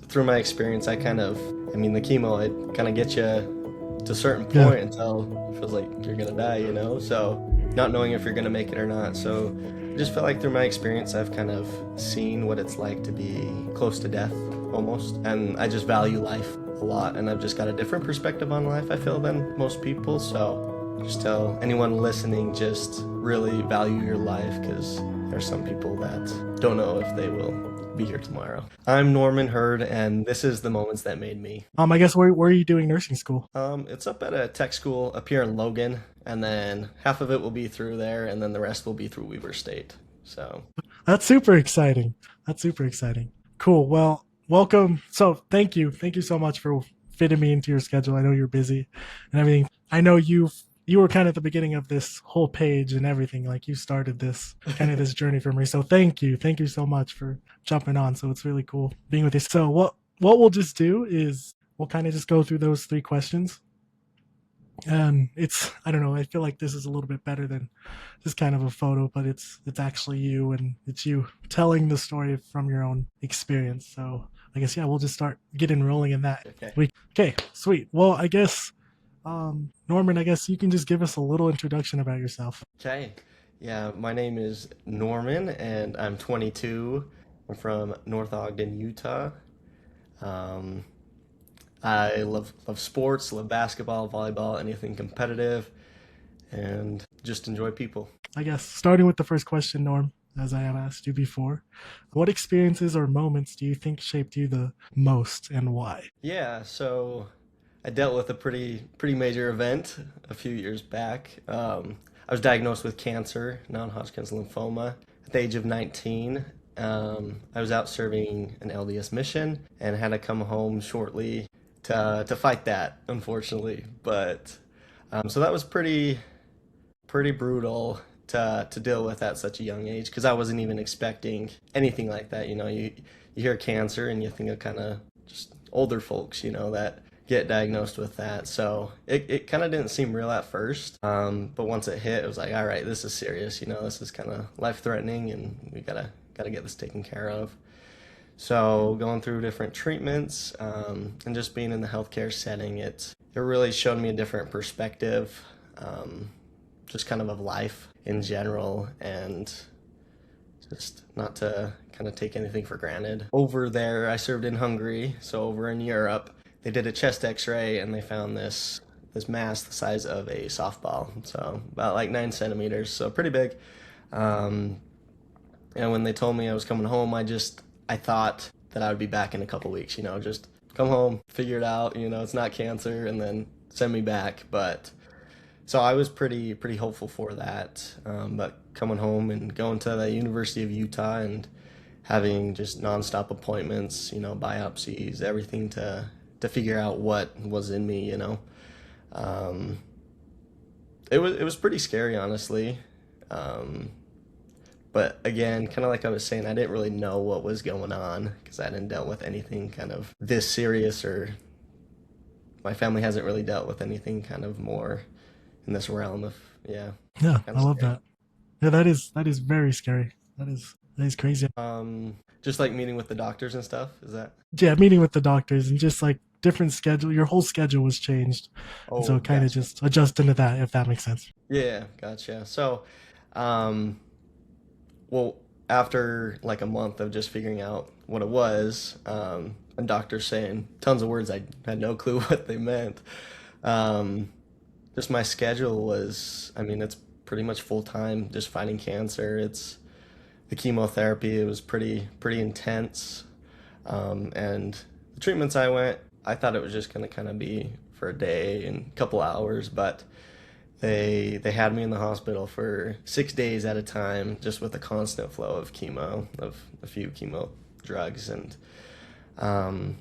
through my experience, I mean, the chemo, it kind of gets you to a certain Yeah. point until it feels like you're gonna die, you know? So, not knowing if you're gonna make it or not. So, I just feel like through my experience, I've kind of seen what it's like to be close to death almost. And I just value life a lot. And I've just got a different perspective on life, I feel, than most people. So, just tell anyone listening, just really value your life because there's some people that don't know if they will be here tomorrow. I'm Norman Hurd, and this is the moments that made me. I guess where are you doing nursing school? It's up at a tech school up here in Logan, and then half of it will be through there, and then the rest will be through Weber State. So, That's super exciting. That's super exciting. Cool. Well, welcome. So thank you so much for fitting me into your schedule. I know you're busy and everything. I know you were kind of at the beginning of this whole page and everything. Like you started this kind of this journey for me. So thank you so much for jumping on. So it's really cool being with you. So what we'll just do is we'll kind of just go through those three questions. And it's I don't know, I feel like this is a little bit better than just kind of a photo, but it's actually you, and it's you telling the story from your own experience. So I guess, yeah, we'll just start getting rolling in that. okay. Okay, sweet. Well, I guess Norman, I guess you can just give us a little introduction about yourself. Okay. Yeah, my name is Norman, and I'm 22. I'm from North Ogden, Utah. Um, I love sports, love basketball, volleyball, anything competitive, and just enjoy people. I guess starting with the first question, Norm, as I have asked you before, what experiences or moments do you think shaped you the most, and why? Yeah, so I dealt with a pretty major event a few years back. I was diagnosed with cancer, non-Hodgkin's lymphoma, at the age of 19. I was out serving an LDS mission and had to come home shortly to fight that, unfortunately. But so that was pretty brutal to deal with at such a young age because I wasn't even expecting anything like that. You hear cancer and you think of kind of just older folks, that get diagnosed with that. So it kind of didn't seem real at first. But once it hit, it was like, all right, this is serious. This is kind of life threatening, and we gotta get this taken care of. So going through different treatments and just being in the healthcare setting, it really showed me a different perspective, just kind of life in general, and just not to kind of take anything for granted. Over there, I served in Hungary, so over in Europe, they did a chest X-ray and they found this mass the size of a softball, so about like 9 centimeters, so pretty big. Um, and when they told me I was coming home, I thought that I would be back in a couple weeks. Just come home, figure it out. It's not cancer, and then send me back. But so I was pretty hopeful for that. But coming home and going to the University of Utah and having just nonstop appointments, biopsies, everything to figure out what was in me. Um, it was pretty scary, honestly. Um, but again, kind of like I was saying, I didn't really know what was going on because I hadn't dealt with anything kind of this serious, or my family hasn't really dealt with anything kind of more in this realm of, yeah, Yeah, kind I of love scary. that. Yeah, that is very scary. That is crazy. Just like meeting with the doctors and stuff, is that? Yeah, meeting with the doctors and just like different schedule. Your whole schedule was changed, and Oh, so kind of gotcha. just adjusting to that, if that makes sense. Yeah, gotcha. So, um, well, after like a month of just figuring out what it was, and doctors saying tons of words I had no clue what they meant. Um, just my schedule was, I mean, it's pretty much full time, just fighting cancer. It's the chemotherapy. It was pretty intense, and the treatments I thought it was just gonna kind of be for a day and a couple hours, but they had me in the hospital for 6 days at a time, just with a constant flow of chemo, of a few chemo drugs, and um,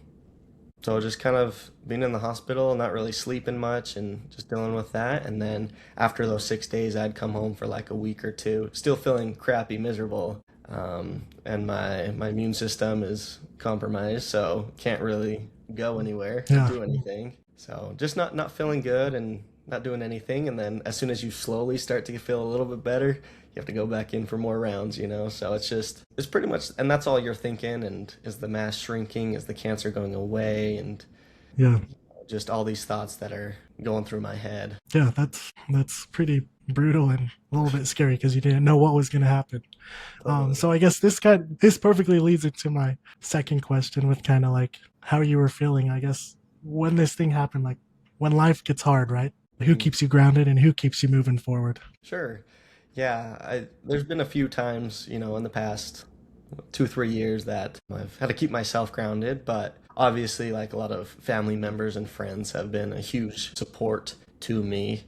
so just kind of being in the hospital, not really sleeping much, and just dealing with that. And then after those 6 days, I'd come home for like a week or two, still feeling crappy, miserable, and my immune system is compromised, so can't really go anywhere or Yeah, do anything. So just not feeling good, and not doing anything, and then as soon as you slowly start to feel a little bit better, you have to go back in for more rounds, you know. So it's pretty much, and that's all you're thinking. And is the mass shrinking? Is the cancer going away? And Yeah. just all these thoughts that are going through my head. Yeah, that's pretty brutal and a little bit scary because you didn't know what was going to happen. Totally. So I guess this perfectly leads into my second question with kind of like how you were feeling. I guess when this thing happened, like when life gets hard, right? Who Mhm. keeps you grounded and who keeps you moving forward? Sure. Yeah, there's been a few times, you know, in the past 2, 3 years that I've had to keep myself grounded, but obviously, like a lot of family members and friends have been a huge support to me.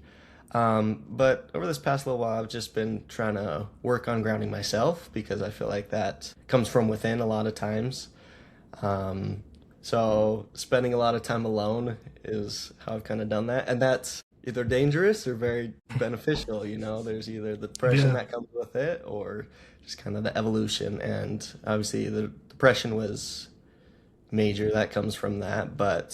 But over this past little while, I've just been trying to work on grounding myself because I feel like that comes from within a lot of times. Um, so spending a lot of time alone is how I've kind of done that, and that's either dangerous or very beneficial. You know, there's either the depression Yeah. that comes with it or just kind of the evolution. And obviously, the depression was major that comes from that. But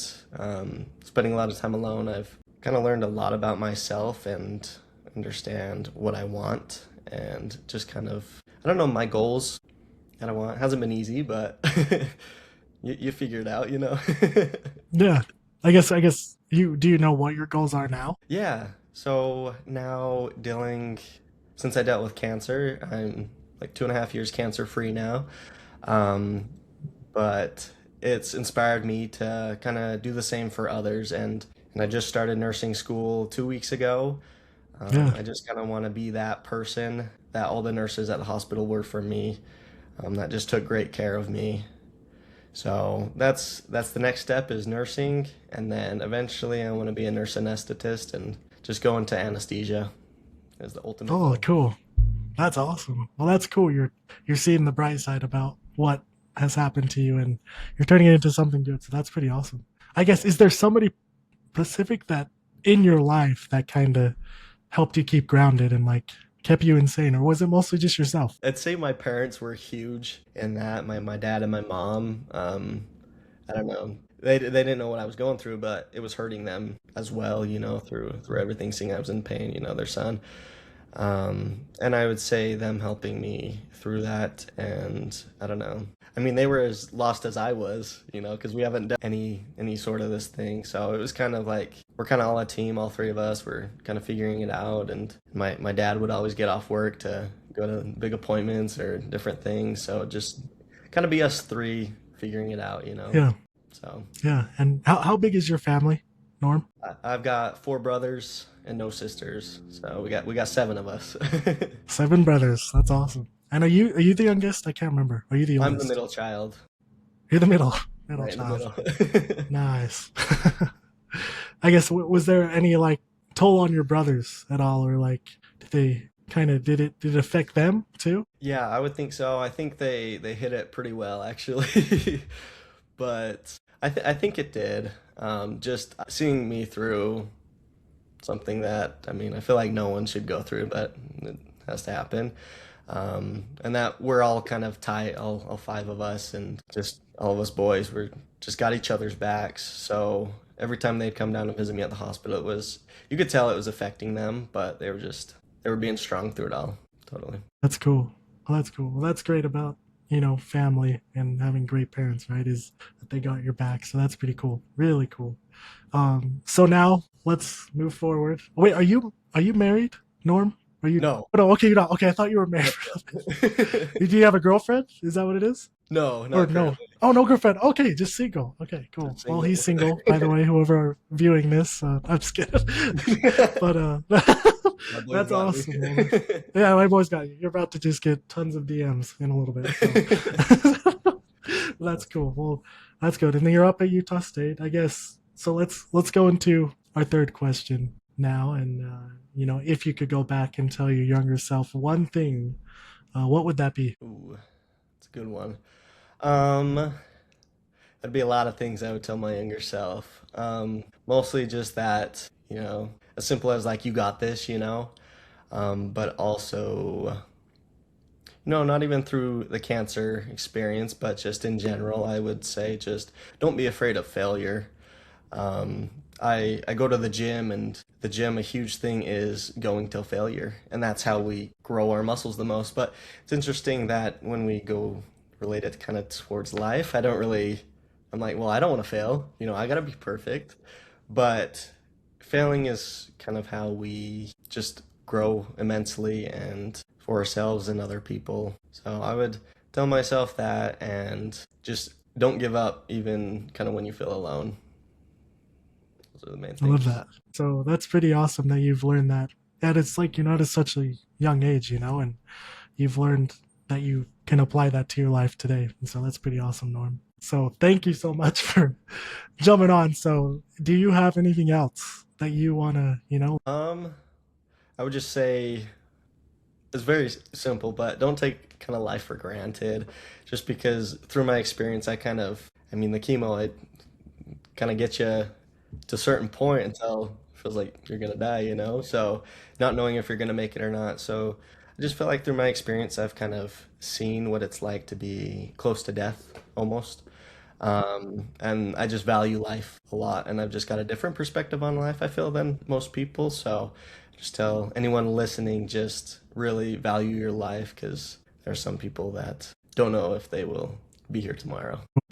spending a lot of time alone, I've kind of learned a lot about myself and understand what I want and just kind of, I don't know, my goals that I want. Hasn't been easy, but you figure it out, you know? Yeah. I guess you do you know what your goals are now? Yeah. So now since I dealt with cancer, I'm like 2.5 years cancer free now. Um, but it's inspired me to kind of do the same for others. And I just started nursing school 2 weeks ago. Yeah. I just kind of want to be that person that all the nurses at the hospital were for me, that just took great care of me. So that's the next step is nursing, and then eventually I want to be a nurse anesthetist and just go into anesthesia as the ultimate Oh, goal. cool. That's awesome. Well, that's cool. You're seeing the bright side about what has happened to you and you're turning it into something good. So that's pretty awesome. I guess is there somebody specific that in your life that kind of helped you keep grounded and like kept you insane, or was it mostly just yourself? I'd say my parents were huge in that. My dad and my mom. I don't know. They didn't know what I was going through, but it was hurting them as well. You know, through everything, seeing I was in pain. You know, their son. And I would say them helping me through that, and I don't know. I mean, they were as lost as I was, you know, because we haven't done any sort of this thing. So it was kind of like we're kind of all a team, all three of us. We're kind of figuring it out, and my dad would always get off work to go to big appointments or different things. So just kind of be us three figuring it out, you know. Yeah. So Yeah. And how big is your family, Norm? I've got 4 brothers and no sisters, so we got 7 of us. 7 brothers. That's awesome. And are you the youngest? I can't remember. Are you the I'm the oldest? middle child, You're the middle right in the child. middle. Nice. I guess was there any like toll on your brothers at all, or like did they kind of did it affect them too? Yeah, I would think so. I think they hit it pretty well actually, but I think it did. Just seeing me through something that I mean I feel like no one should go through, but it has to happen. And that we're all kind of tight, all 5 of us, and just all of us boys. We're just got each other's backs. So every time they'd come down to visit me at the hospital, it was you could tell it was affecting them, but they were being strong through it all. Totally. That's cool. Well, that's cool. Well, that's great about family and having great parents, right? Is that they got your back. So that's pretty cool. Really cool. So now let's move forward. Wait, are you married, Norm? Are you? No, Oh, no, okay, you're not. Okay, I thought you were married. nope, Do you have a girlfriend? Is that what it is? no, Or not no? currently. Oh, no girlfriend. Okay, just single. Okay, cool. Just Well, he's single. single, by the way. Whoever viewing this, I'm just kidding. But My boys that's got me. awesome, man. Yeah, my boy's got you. You're about to just get tons of DMs in a little bit. So that's cool. Well, that's good. And then you're up at Utah State, I guess. So let's go into our third question now. And if you could go back and tell your younger self one thing, what would that be? Ooh, it's a good one. Um, That'd be a lot of things I would tell my younger self. Mostly just that, you know, as simple as like, you got this, you know, but also, not even through the cancer experience, but just in general, I would say just don't be afraid of failure. Um, I go to the gym, and the gym, a huge thing is going till failure, and that's how we grow our muscles the most. But it's interesting that when we go relate it kind of towards life, I don't really, I'm like, well, I don't want to fail. I gotta be perfect. But failing is kind of how we just grow immensely and for ourselves and other people. So I would tell myself that and just don't give up, even kind of when you feel alone. Those are the main I love things. that. So that's pretty awesome that you've learned that. And it's like you're not at such a young age, and you've learned that you can apply that to your life today. And so that's pretty awesome, Norm. So thank you so much for jumping on. So do you have anything else that you want to? Um, I would just say it's very simple, but don't take kind of life for granted. Just because through my experience, I mean, the chemo, it kind of gets you to a certain point until it feels like you're gonna die, So not knowing if you're gonna make it or not. So I just feel like through my experience, I've kind of seen what it's like to be close to death almost. And I just value life a lot, and I've just got a different perspective on life, I feel, than most people. So just tell anyone listening, just really value your life because there are some people that don't know if they will be here tomorrow.